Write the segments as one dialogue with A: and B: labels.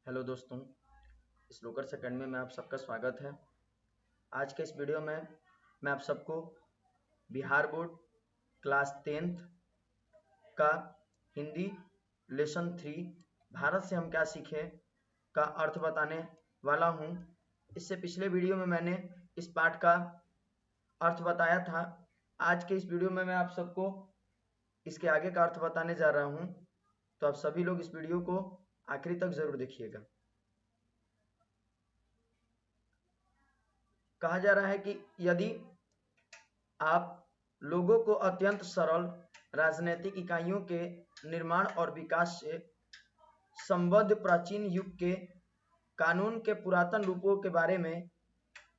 A: Hello दोस्तों, स्लोकर्स academy में आप सबका स्वागत है। आज के इस वीडियो में मैं आप सबको बिहार बोर्ड क्लास 10th का हिंदी लेसन 3 भारत से हम क्या सीखे का अर्थ बताने वाला हूं। इससे पिछले वीडियो में मैंने इस पाठ का अर्थ बताया था। आज के इस वीडियो में मैं आप सबको इसके आगे का अर्थ बताने जा रहा हूं, तो आप सभी लोग इस वीडियो को आखिरी तक जरूर देखिएगा। कहा जा रहा है कि यदि आप लोगों को अत्यंत सरल राजनीतिक इकाइयों के निर्माण और विकास से संबद्ध प्राचीन युग के कानून के पुरातन रूपों के बारे में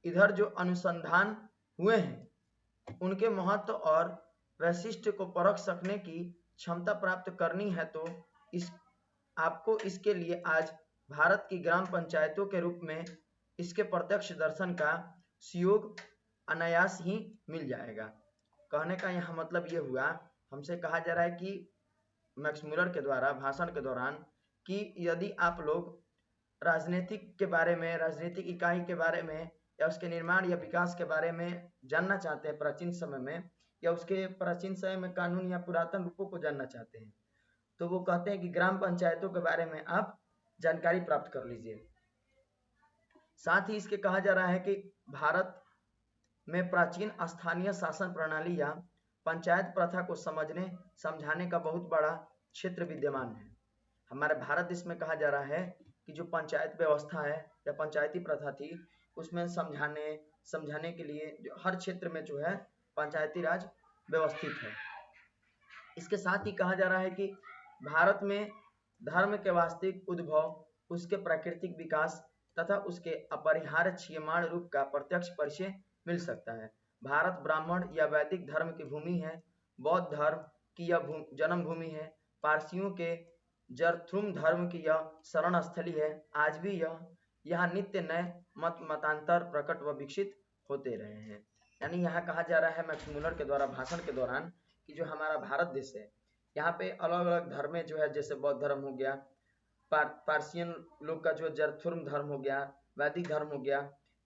A: इधर जो अनुसंधान हुए हैं उनके महत्व और वैशिष्ट्य को परख सकने की क्षमता प्राप्त करनी है, तो आपको इसके लिए आज भारत की ग्राम पंचायतों के रूप में इसके प्रत्यक्ष दर्शन का सुयोग अनायास ही मिल जाएगा। कहने का यहाँ मतलब ये हुआ, हमसे कहा जा रहा है कि मैक्स मुलर के द्वारा भाषण के दौरान कि यदि आप लोग राजनीतिक के बारे में, राजनीतिक इकाई के बारे में या उसके निर्माण या विकास के बारे में जानना चाहते हैं प्राचीन समय में, या उसके प्राचीन समय में कानून या पुरातन रूपों को जानना चाहते हैं, तो वो कहते हैं कि ग्राम पंचायतों के बारे में आप जानकारी प्राप्त कर लीजिए। साथ ही इसके कहा जा रहा है कि भारत में प्राचीन स्थानीय शासन प्रणाली या पंचायत प्रथा को समझने समझाने का बहुत बड़ा क्षेत्र विद्यमान है। हमारे भारत देश में कहा जा रहा है कि जो पंचायत व्यवस्था है या पंचायती प्रथा थी, उसमें समझाने के लिए जो हर क्षेत्र में जो है पंचायती राज व्यवस्थित है। इसके साथ ही कहा जा रहा है कि भारत में धर्म के वास्तविक उद्भव, उसके प्राकृतिक विकास तथा उसके अपरिहार्य क्षीयमाण रूप का प्रत्यक्ष परिचय मिल सकता है। भारत ब्राह्मण या वैदिक धर्म की भूमि है, बौद्ध धर्म की यह जन्म भूमि है, पारसियों के जरथुम धर्म की यह शरण स्थली है। आज भी यहाँ नित्य नए मतांतर प्रकट व विकसित होते रहे हैं। यानी यहाँ कहा जा रहा है मैक्स मुलर के द्वारा भाषण के दौरान कि जो हमारा भारत देश है, यहाँ पे अलग अलग धर्म जो है, जैसे बौद्ध धर्म हो गया, पारसियन लोग का जो जरथुम धर्म हो गया, वैदिक धर्म हो गया,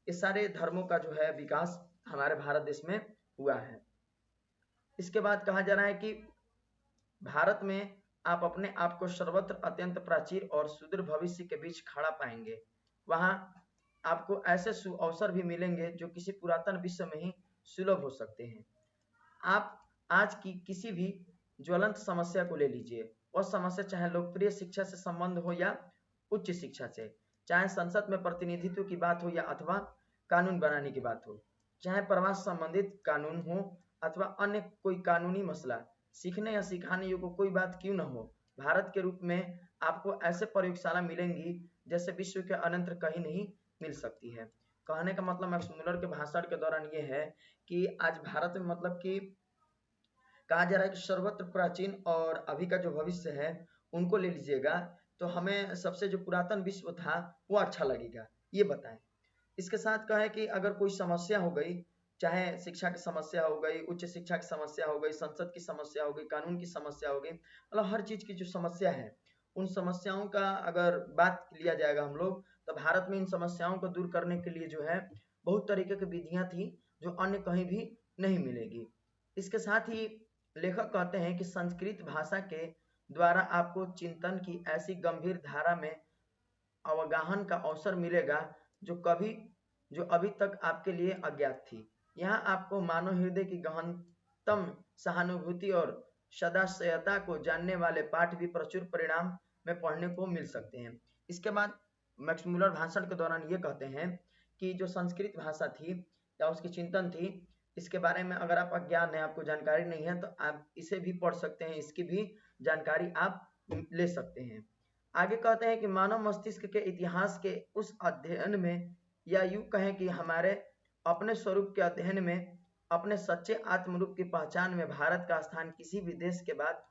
A: इस सारे धर्मों का जो है विकास हमारे भारत देश में हुआ है। इसके बाद कहा जा रहा है कि भारत में आप अपने आप को सर्वत्र अत्यंत प्राचीन और सुदृढ़ भविष्य के बीच खड़ा पाएंगे। वहां आपको ऐसे अवसर भी मिलेंगे जो किसी पुरातन विश्व में ही सुलभ हो सकते हैं। आप आज की किसी भी ज्वलंत समस्या को ले लीजिए, और समस्या चाहे लोकप्रिय शिक्षा से संबंध हो या उच्च शिक्षा से, चाहे संसद में प्रतिनिधित्व की बात हो या अथवा कानून बनाने की बात हो, चाहे प्रवास संबंधित कानून हो अथवा अन्य कोई कानूनी मसला, सीखने या सिखाने योग्य कोई बात क्यों न हो, भारत के रूप में आपको ऐसे प्रयोगशाला मिलेंगी जैसे विश्व के अन्यत्र कहीं नहीं मिल सकती है। कहने का मतलब मैक्स मुलर के भाषण के दौरान ये है कि आज भारत में मतलब कि कहा जा रहा है कि सर्वत्र प्राचीन और अभी का जो भविष्य है उनको ले लीजिएगा, तो हमें सबसे जो पुरातन विश्व था वो अच्छा लगेगा, ये बताएं। इसके साथ कहा है कि अगर कोई समस्या हो गई, चाहे शिक्षा की समस्या हो गई, उच्च शिक्षा की समस्या हो गई, संसद की समस्या हो गई, कानून की समस्या हो गई, मतलब हर चीज की जो समस्या है, उन समस्याओं का अगर बात लिया जाएगा हम लोग, तो भारत में इन समस्याओं को दूर करने के लिए जो है बहुत तरीके की विधियां थी जो अन्य कहीं भी नहीं मिलेगी। इसके साथ ही लेखक कहते हैं कि संस्कृत भाषा के द्वारा आपको चिंतन की ऐसी गंभीर धारा में अवगाहन का अवसर मिलेगा जो अभी तक आपके लिए अज्ञात थी। यहाँ आपको मानव हृदय की गहनतम सहानुभूति और सदाशयता को जानने वाले पाठ भी प्रचुर परिणाम में पढ़ने को मिल सकते हैं। इसके बाद मैक्स मुलर भाषण के दौरान ये कहते हैं कि जो संस्कृत भाषा थी या उसकी चिंतन थी, इसके बारे में अगर आप अज्ञान है, आपको जानकारी नहीं है, तो आप इसे भी पढ़ सकते हैं, इसकी भी जानकारी आप ले सकते हैं। आगे कहते हैं कि मानव मस्तिष्क के इतिहास के उस अध्ययन में, या यूं कहें कि हमारे अपने स्वरूप के अध्ययन में, अपने सच्चे आत्मरूप की पहचान में भारत का स्थान किसी भी देश के बाद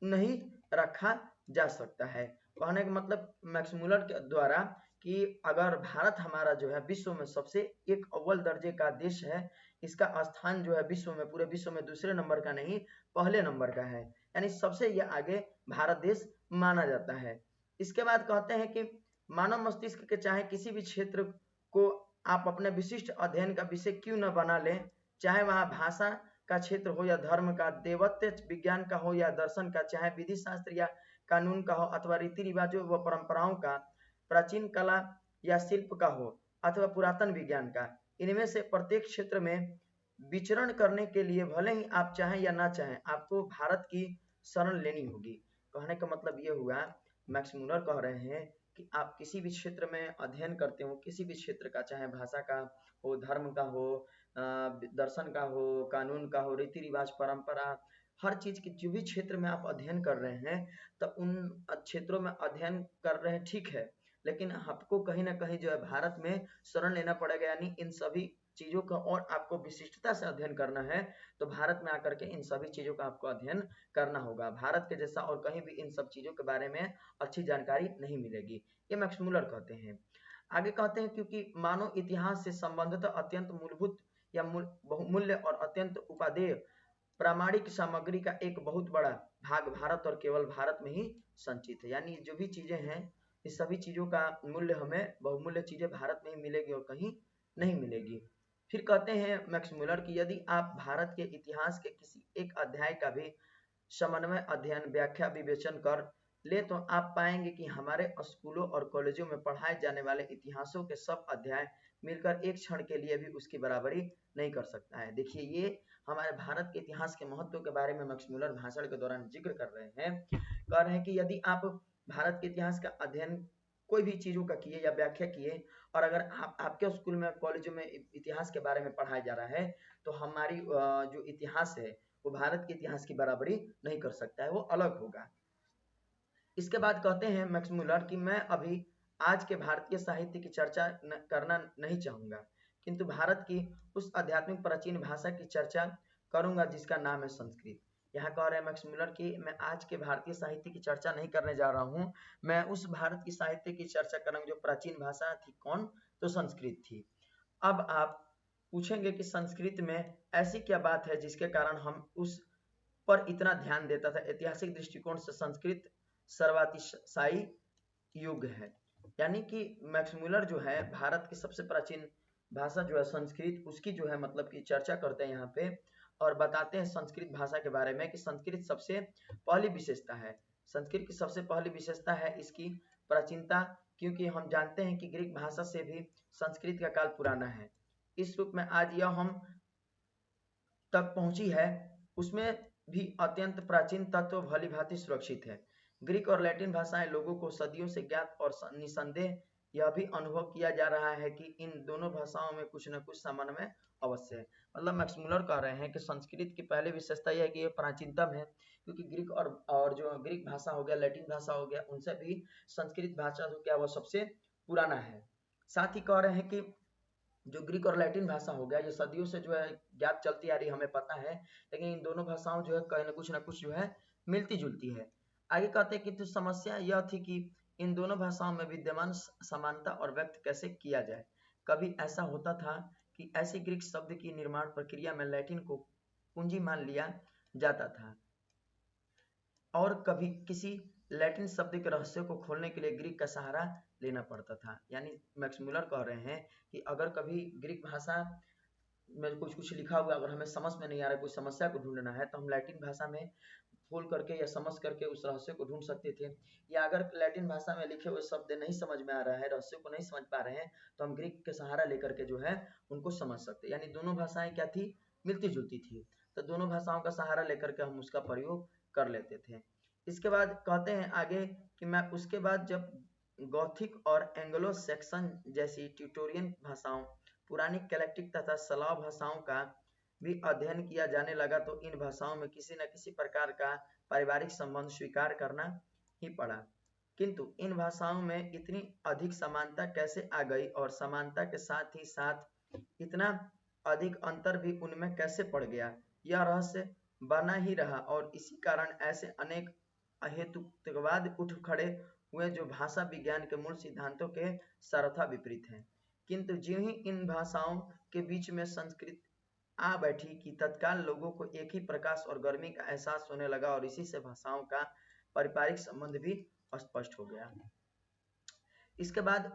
A: नहीं रखा जा सकता है। कहने का मतलब मैक्स मुलर के द्वारा कि अगर भारत हमारा जो है विश्व में सबसे एक अव्वल दर्जे का देश है, इसका स्थान जो है विश्व में, पूरे विश्व में दूसरे नंबर का नहीं पहले नंबर का है, यानी सबसे ये आगे भारत देश माना जाता है। इसके बाद कहते हैं कि मानव मस्तिष्क के चाहे किसी भी क्षेत्र को आप अपने विशिष्ट अध्ययन का विषय क्यों न बना लें, चाहे वह भाषा का क्षेत्र हो या धर्म का, देवत्व विज्ञान का हो या दर्शन का, चाहे विधि शास्त्र या कानून का हो अथवा रीति रिवाजों व परंपराओं का, प्राचीन कला या शिल्प का हो अथवा पुरातन विज्ञान का, इनमें से प्रत्येक क्षेत्र में विचरण करने के लिए भले ही आप चाहें या ना चाहें आपको भारत की शरण लेनी होगी। कहने का मतलब ये हुआ, मैक्स मुलर कह रहे हैं कि आप किसी भी क्षेत्र में अध्ययन करते हो, किसी भी क्षेत्र का, चाहे भाषा का हो, धर्म का हो, दर्शन का हो, कानून का हो, रीति रिवाज, परंपरा, हर चीज की जो भी क्षेत्र में आप अध्ययन कर रहे हैं, तो उन क्षेत्रों में अध्ययन कर रहे हैं, ठीक है, लेकिन आपको कहीं ना कहीं जो है भारत में शरण लेना पड़ेगा, यानी इन सभी चीजों का और आपको विशिष्टता से अध्ययन करना है, तो भारत में आकर के इन सभी चीजों का आपको अध्ययन करना होगा। भारत के जैसा और कहीं भी इन सब चीजों के बारे में अच्छी जानकारी नहीं मिलेगी, ये मैक्स मुलर कहते हैं। आगे कहते हैं क्योंकि मानव इतिहास से संबंधित अत्यंत मूलभूत या बहुमूल्य और अत्यंत उपादेय प्रामाणिक सामग्री का एक बहुत बड़ा भाग भारत और केवल भारत में ही संचित है। यानी जो भी चीजें हैं, इस सभी चीजों का मूल्य हमें, बहुमूल्य चीजें भारत में ही मिलेगी और कहीं नहीं मिलेगी। फिर कहते हैं मैक्स मुलर कि यदि आप भारत के इतिहास के किसी एक अध्याय का भी समन्वय अध्ययन, व्याख्या, विवेचन कर ले तो आप पाएंगे कि हमारे स्कूलों और कॉलेजों में पढ़ाए जाने वाले इतिहासों के सब अध्याय मिलकर एक क्षण के लिए भी उसकी बराबरी नहीं कर सकता है। देखिए, ये हमारे भारत के इतिहास के महत्व के बारे में मैक्स मुलर भाषण के दौरान जिक्र कर रहे हैं। कह रहे हैं कि यदि आप भारत के इतिहास का अध्ययन कोई भी चीजों का किए या व्याख्या किए, और अगर आपके स्कूल में, कॉलेजों में इतिहास के बारे में पढ़ाया जा रहा है, तो हमारी जो इतिहास है वो भारत के इतिहास की बराबरी नहीं कर सकता है, वो अलग होगा। इसके बाद कहते हैं मैक्स मुलर कि मैं अभी आज के भारतीय साहित्य की चर्चा करना नहीं चाहूंगा, किंतु भारत की उस आध्यात्मिक प्राचीन भाषा की चर्चा करूंगा जिसका नाम है संस्कृत। यहाँ कह रहे हैं मैक्स मुलर कि मैं आज के भारतीय साहित्य की चर्चा नहीं करने जा रहा हूँ, मैं उस भारत की साहित्य की चर्चा करूंगा जो प्राचीन भाषा थी। कौन? तो संस्कृत थी। अब आप पूछेंगे कि संस्कृत में ऐसी क्या बात है जिसके कारण हम उस पर इतना ध्यान देता था। ऐतिहासिक दृष्टिकोण से संस्कृत सर्वातिशायी युग है, यानी कि मैक्स मुलर जो है भारत की सबसे प्राचीन भाषा जो है संस्कृत, उसकी जो है मतलब की चर्चा करते हैं यहाँ पे, और बताते हैं संस्कृत भाषा के बारे में कि संस्कृत सबसे पहली विशेषता है, संस्कृत की सबसे पहली विशेषता है इसकी प्राचीनता, क्योंकि हम जानते हैं कि ग्रीक भाषा से भी संस्कृत का काल पुराना है। इस रूप में आज यह हम तक पहुंची है, उसमें भी अत्यंत प्राचीन तत्व भली भांति सुरक्षित है। ग्रीक और लैटिन भाषाएं लोगों को सदियों से ज्ञात, और निसंदेह यह भी अनुभव किया जा रहा है कि इन दोनों भाषाओं में कुछ न कुछ समन्वय अवश्य है। मतलब मैक्स मुलर कह रहे हैं कि संस्कृत की पहली विशेषता यह है कि यह प्राचीनतम है, क्योंकि ग्रीक और जो ग्रीक भाषा हो गया, लैटिन भाषा हो गया, उनसे भी संस्कृत भाषा जो क्या वो सबसे पुराना है। साथ ही कह रहे हैं कि जो ग्रीक और लैटिन भाषा हो गया, ये सदियों से जो है ज्ञात चलती आ रही, हमें पता है, लेकिन इन दोनों भाषाओं जो है कहीं ना कुछ जो है मिलती जुलती है। आगे कहते हैं कि तो समस्या यह थी कि इन दोनों भाषाओं में विद्यमान समानता और व्यक्त कैसे किया जाए। कभी ऐसा होता था कि ऐसी ग्रीक शब्द की निर्माण प्रक्रिया में लैटिन को कुंजी मान लिया जाता था, और कभी किसी लैटिन शब्द के रहस्य को खोलने के लिए ग्रीक का सहारा लेना पड़ता था। यानी मैक्स मुलर कह रहे हैं कि अगर कभी ग्रीक भाषा में कुछ लिखा हुआ अगर हमें समझ में नहीं आ रहा है, कोई समस्या को ढूंढना है, तो हम लैटिन भाषा में खोल करके या समझ करके उस रहस्य को ढूंढ सकते थे। या अगर लैटिन भाषा में लिखे हुए शब्द नहीं समझ में आ रहा है, रहस्य को नहीं समझ पा रहे हैं, तो हम ग्रीक के सहारा लेकर के जो है उनको समझ सकते। यानी दोनों भाषाएं क्या थी? मिलती जुलती थी, तो दोनों भाषाओं का सहारा लेकर के हम उसका प्रयोग कर लेते थे। इसके बाद कहते हैं आगे कि मैं उसके बाद जब गॉथिक और एंग्लो सैक्सन जैसी ट्यूटोरियन भाषाओं, पुरानी कैलेक्टिक तथा स्लाव भाषाओं का भी अध्ययन किया जाने लगा, तो इन भाषाओं में किसी न किसी प्रकार का पारिवारिक संबंध स्वीकार करना ही पड़ा। किंतु इन भाषाओं में इतनी अधिक समानता कैसे आ गई, और समानता के साथ ही साथ इतना अधिक अंतर भी उनमें कैसे पड़ गया, यह रहस्य बना ही रहा। और इसी कारण ऐसे अनेक अहेतुकवाद उठ खड़े हुए जो भाषा विज्ञान के मूल सिद्धांतों के सर्वथा विपरीत हैं। किंतु ज्यों ही इन भाषाओं के बीच में संस्कृत आ बैठी कि तत्काल लोगों को एक ही प्रकाश और गर्मी का एहसास होने लगा, और इसी से भाषाओं का पारिवारिक संबंध भी स्पष्ट हो गया। इसके बाद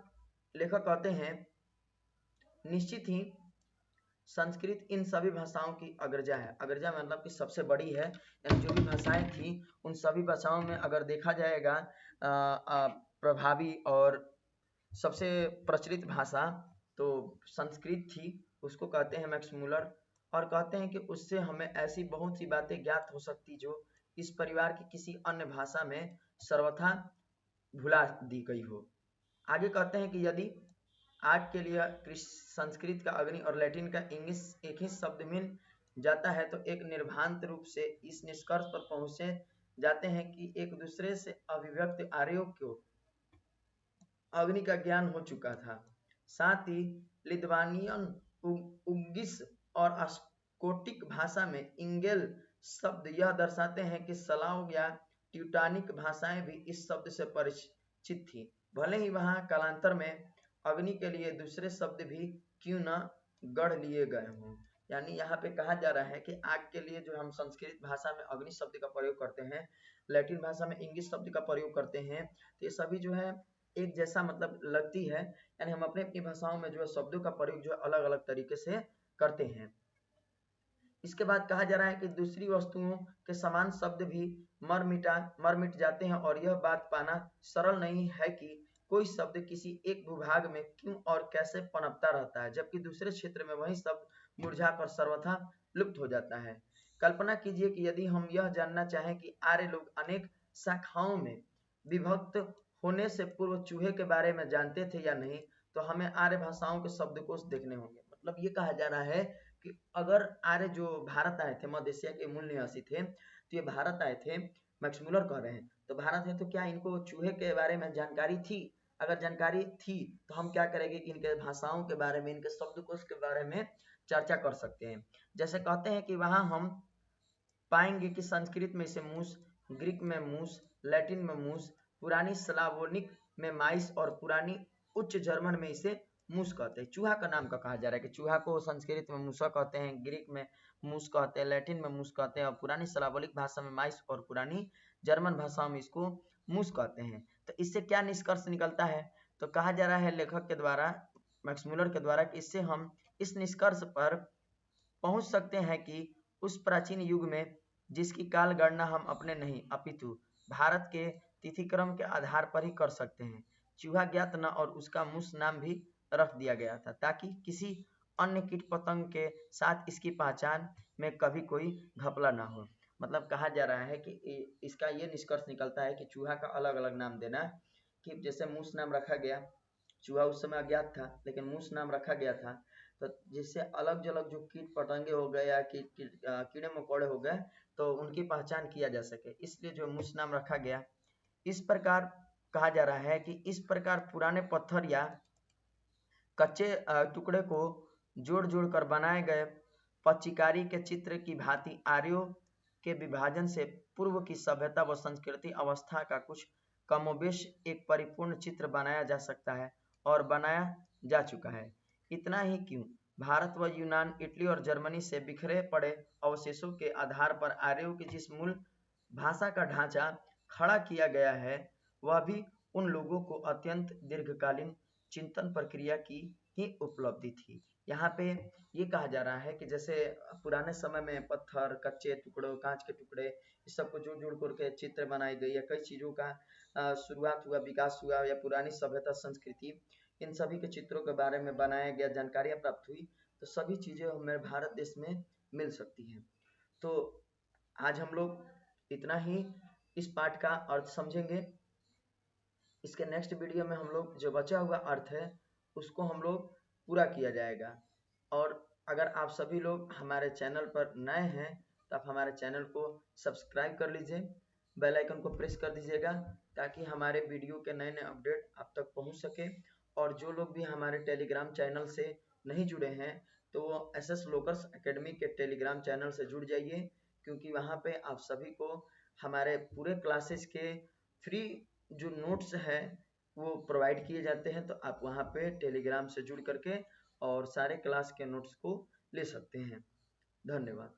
A: लेखक कहते हैं निश्चित ही संस्कृत इन सभी भाषाओं की अग्रजा है। अग्रजा मतलब कि सबसे बड़ी है, यानी जो भी भाषाएं थी उन सभी भाषाओं में अगर देखा जाएगा प्रभावी और सबसे प्रचलित भाषा तो संस्कृत थी। उसको कहते हैं मैक्स मुलर, और कहते हैं कि उससे हमें ऐसी बहुत सी बातें ज्ञात हो सकती जो इस परिवार की किसी अन्य भाषा में सर्वथा भुला दी गई हो। आगे कहते हैं कि यदि आज के लिए संस्कृत का अग्नि और लैटिन का इंग्लिश एक ही शब्द मिल जाता है तो एक निर्भांत रूप से इस निष्कर्ष पर पहुंचे जाते हैं कि एक दूसरे से अभिव्यक्त आर्यों को अग्नि का ज्ञान हो चुका था। साथ ही लिथुआनियन, उग्गिश और स्कोटिक भाषा में इंगेल शब्द यह दर्शाते हैं कि स्लाव या ट्यूटानिक भाषाएं भी इस शब्द से परिचित थी, भले ही वहां कालांतर में अग्नि के लिए दूसरे शब्द भी क्यों न गढ़ लिए गए हों। यानी यहाँ पे कहा जा रहा है कि आग के लिए जो हम संस्कृत भाषा में अग्नि शब्द का प्रयोग करते हैं, लैटिन भाषा में इंग्लिश शब्द का प्रयोग करते हैं, तो ये सभी जो है एक जैसा मतलब लगती है। यानी हम अपनी अपनी भाषाओं में जो है शब्दों का प्रयोग जो है अलग अलग तरीके से करते हैं। इसके बाद कहा जा रहा है कि दूसरी वस्तुओं के समान शब्द भी मर मिट जाते हैं और यह बात पाना सरल नहीं है कि कोई शब्द किसी एक भूभाग में क्यों और कैसे पनपता रहता है जबकि दूसरे क्षेत्र में वही शब्द मुरझाकर सर्वथा लुप्त हो जाता है। कल्पना कीजिए कि यदि हम यह जानना चाहें कि आर्य लोग अनेक शाखाओं में विभक्त होने से पूर्व चूहे के बारे में जानते थे या नहीं, तो हमें आर्य भाषाओं के शब्दकोश देखने होंगे। मतलब ये कहा जा रहा है कि अगर आर्य जो भारत आए थे, मध्य एशिया के मूल निवासी थे, तो ये भारत आए थे, मैक्स मुलर कह रहे हैं, तो भारत है तो क्या इनको चूहे के बारे में जानकारी थी? अगर जानकारी थी तो हम क्या करेंगे कि इनके भाषाओं के बारे में, इनके शब्दकोश के बारे में चर्चा कर सकते हैं। जैसे कहते हैं कि वहां हम पाएंगे कि संस्कृत में इसे मूस, ग्रीक में मूस, लैटिन में मूस, पुरानी स्लावोनिक में माइस और पुरानी उच्च जर्मन में इसे मूस कहते हैं। चूहा का नाम का कहा जा रहा है कि चूहा को संस्कृत में मूसा कहते हैं, ग्रीक में मूस कहते हैं, लैटिन में मूस कहते हैं और पुरानी स्लावोनिक भाषा में माइस और पुरानी जर्मन भाषा में इसको मूस कहते हैं। तो इससे क्या निष्कर्ष निकलता है? तो कहा जा रहा है लेखक के द्वारा, मैक्स मुलर के द्वारा, कि इससे हम इस निष्कर्ष पर पहुंच सकते हैं कि उस प्राचीन युग में जिसकी काल गणना हम अपने नहीं अपितु भारत के तिथिक्रम के आधार पर ही कर सकते हैं, चूहा ज्ञात न और उसका मूस नाम भी रख दिया गया था ताकि किसी अन्य कीट पतंग के साथ इसकी पहचान में कभी कोई घपला ना हो। मतलब कहा जा रहा है कि इसका ये निष्कर्ष निकलता है कि चूहा का अलग अलग नाम देना, कि जैसे मूस नाम रखा गया, चूहा उस समय अज्ञात था लेकिन मूस नाम रखा गया था, तो जिससे अलग अलग जो कीट पतंगे हो गए या कीड़े मकोड़े हो गए तो उनकी पहचान किया जा सके, इसलिए जो मूस नाम रखा गया। इस प्रकार कहा जा रहा है कि इस प्रकार पुराने पत्थर या कच्चे टुकड़े को जोड़ जोड़ कर बनाए गए पच्चीकारी के चित्र की भांति आर्यों के विभाजन से पूर्व की सभ्यता व संस्कृति अवस्था का कुछ कमोबेश एक परिपूर्ण चित्र बनाया जा सकता है और बनाया जा चुका है। इतना ही क्यों, भारत व यूनान, इटली और जर्मनी से बिखरे पड़े अवशेषों के आधार पर आर्यों की जिस मूल भाषा का ढांचा खड़ा किया गया है वह भी उन लोगों को अत्यंत दीर्घकालीन चिंतन प्रक्रिया की ही उपलब्धि थी। यहाँ पे ये कहा जा रहा है कि जैसे पुराने समय में पत्थर, कच्चे टुकड़ों, कांच के टुकड़े, इस सबको जोड़ जोड़ करके चित्र बनाई गई या कई चीज़ों का शुरुआत हुआ, विकास हुआ या पुरानी सभ्यता, संस्कृति, इन सभी के चित्रों के बारे में बनाया गया, जानकारियाँ प्राप्त हुई, तो सभी चीज़ें हमारे भारत देश में मिल सकती हैं। तो आज हम लोग इतना ही इस पाठ का अर्थ समझेंगे। इसके नेक्स्ट वीडियो में हम लोग जो बचा हुआ अर्थ है उसको हम लोग पूरा किया जाएगा। और अगर आप सभी लोग हमारे चैनल पर नए हैं तो आप हमारे चैनल को सब्सक्राइब कर लीजिए, बेल आइकन को प्रेस कर दीजिएगा ताकि हमारे वीडियो के नए नए अपडेट आप तक पहुंच सके। और जो लोग भी हमारे टेलीग्राम चैनल से नहीं जुड़े हैं तो वो SS लोकर्स एकेडमी के टेलीग्राम चैनल से जुड़ जाइए, क्योंकि वहाँ पे आप सभी को हमारे पूरे क्लासेस के फ्री जो नोट्स हैं वो प्रोवाइड किए जाते हैं। तो आप वहाँ पे टेलीग्राम से जुड़ करके और सारे क्लास के नोट्स को ले सकते हैं। धन्यवाद।